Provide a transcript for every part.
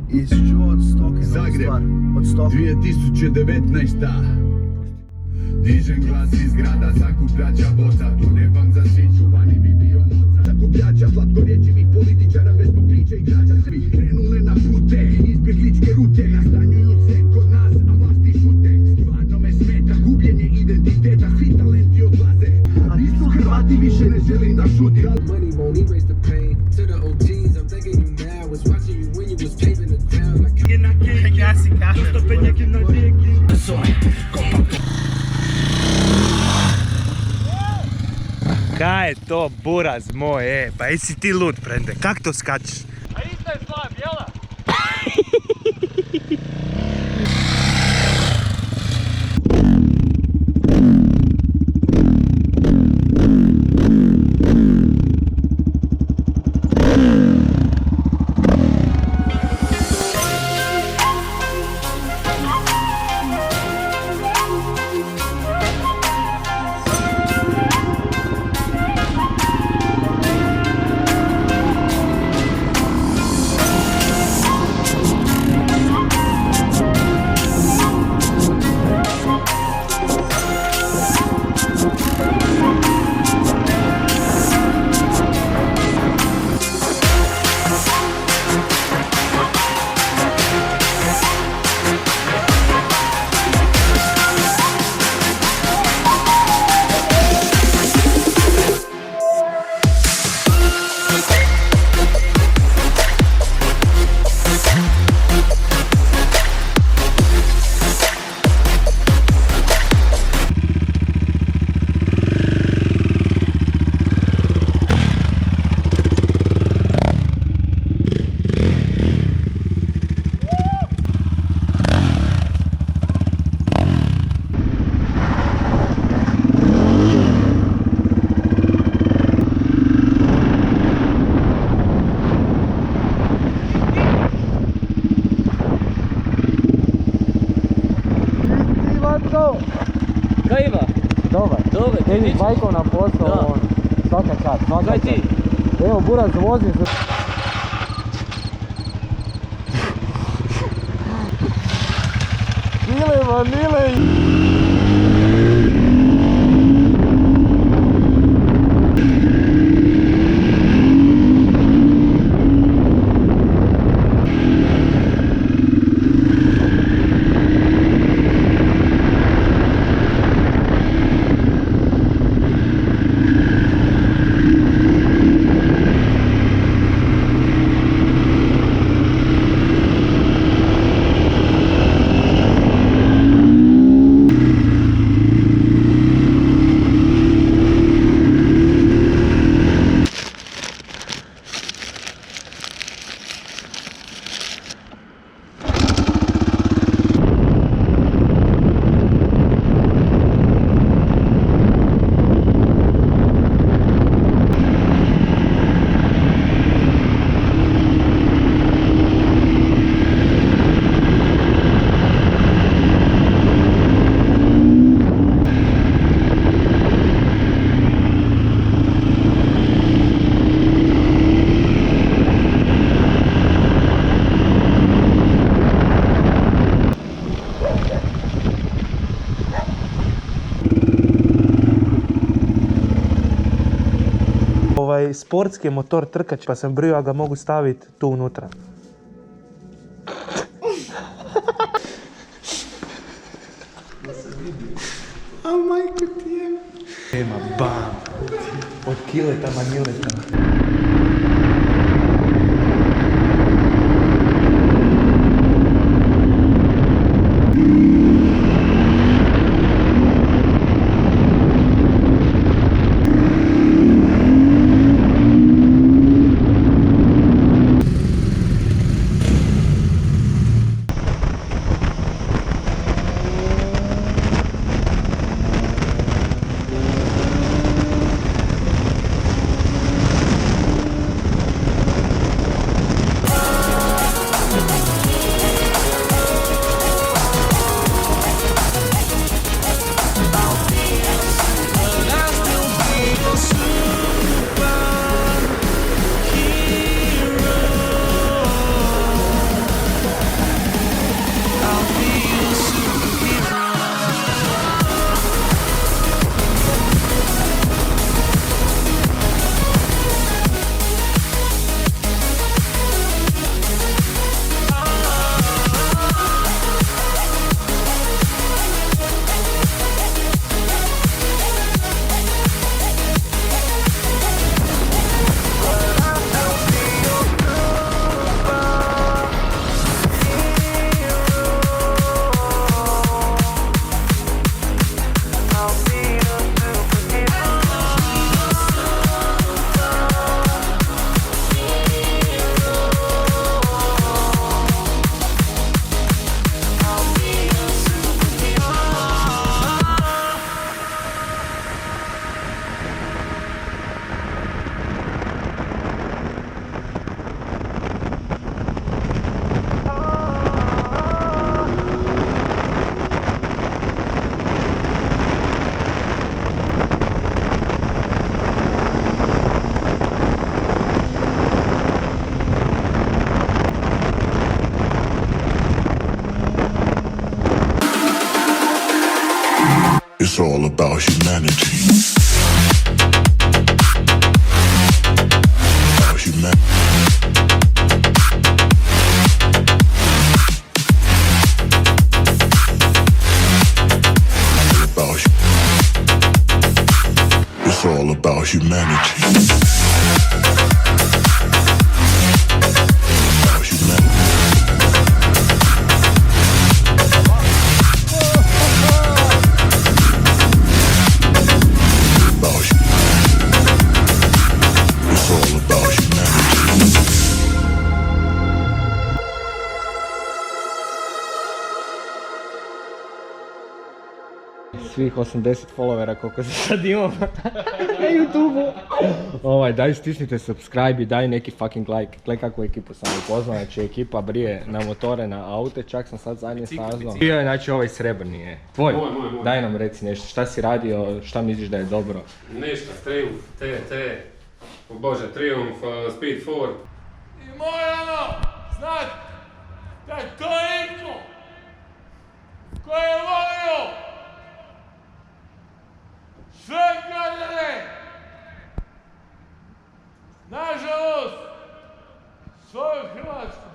Izčuo od stoke, Zagreb, od stoke. 2019. Dižem glas iz grada, sakupljača boca, tu ne vam za siću, vani bi bio moca. Sakupljača slatkorječivih političara bez pokrića i građa svih krenule na pute, izbjegličke rute, nastanjuju se kod nas, a vlasti šute. Stvarno me smeta gubljenje identiteta, svi talenti odlaze, a nisu Hrvati, više ne želim da šuti. Money won't erase the pain. To the OGs, I'm thanking you now. Was watching you when you was paving the ground. Kaj je to buraz moj, pa jesi ti lud, prende, kak to skačeš? A isto je slab, jela? Kaj ima? Dobar. Dobar, ti Ideš ničeš? bajkom na posao, on, svaka čast, svaka Kaj čast. ti? Evo, buraz, vozim se. Kile, Manile. Sportski motor trkač, pa sam brio, a ga mogu staviti tu unutra. A majko ti je. Nema, bam! Od Kileta, Manileta. It's all about humanity. About humanity. It's all about humanity. About humanity. It's all about humanity. Svih 80 followera koliko se sad imam na YouTube-u. Daj stisnite subscribe i daj neki fucking like. Gle kakvu ekipu sam upoznao, znači ekipa brije na motore, na aute, čak sam sad zadnje saznao. Bio je znači ovaj srebrni je. Tvoj, Moj. daj nam reci nešto, šta si radio, šta misliš da je dobro? Ništa, Triumf, Triumf, Speed 4. I moramo znat da to je iko koji je volio sve građane, nažalost, svoju Hrvatsku.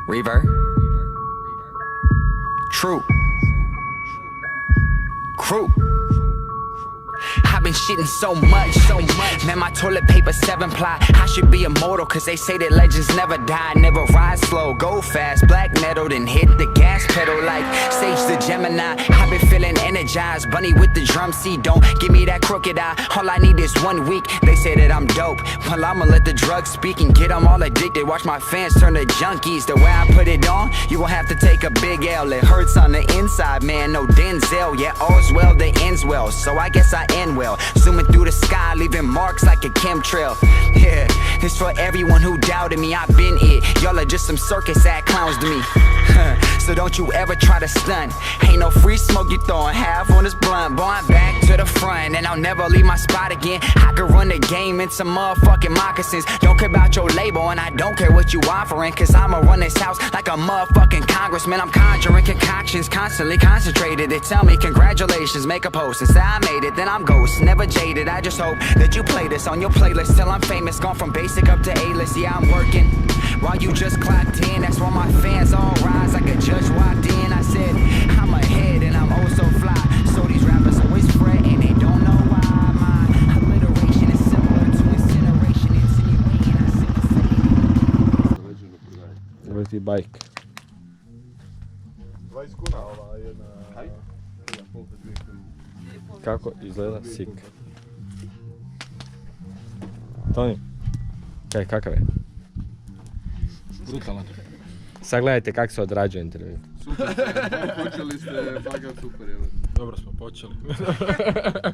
Reverb. True. Crew. I've been shitting so much. Man, my toilet paper 7-ply. I should be immortal, cause they say that legends never die. Never ride slow, go fast. Black metal, then hit the gas pedal like Sage the Gemini. I've been feeling energized. Bunny with the drum seat, don't give me that crooked eye. All I need is 1 week. They say that I'm dope. Well, I'ma let the drugs speak and get them all addicted. Watch my fans turn to junkies. The way I put it on, you gon' have to take a big L. It hurts on the inside, man. No Denzel. Yeah, all's well that ends well. So I guess I end well. Zooming through the sky, leaving marks like a chemtrail. Yeah, this for everyone who doubted me. I've been it. Y'all are just some circus act clowns to me. So don't you ever try to stunt. Ain't no free smoke, you throwing half on this blunt. Boy, I'm back to the front and I'll never leave my spot again. I could run the game in some motherfucking moccasins. Don't care about your label and I don't care what you offering, cause I'ma run this house like a motherfucking congressman. I'm conjuring concoctions, constantly concentrated. They tell me congratulations, make a post and say I made it, then I'm ghost. Never jaded, I just hope that you play this on your playlist till I'm famous. Gone from basic up to A-list, yeah I'm working while you just clocked in. That's why my fans all rise like a judge walked in. I said I'm ahead and I'm oh so fly. So these rappers always fret and they don't know why. My alliteration is similar to incineration, insinuating I said the same. bike. 20 kuna ova jedna... Kako izgleda sik? Toni, kakav je? Brutalan. Sad gledajte kako se odrađuje intervju. Super, počeli ste, fakat super, jel? Dobro smo počeli.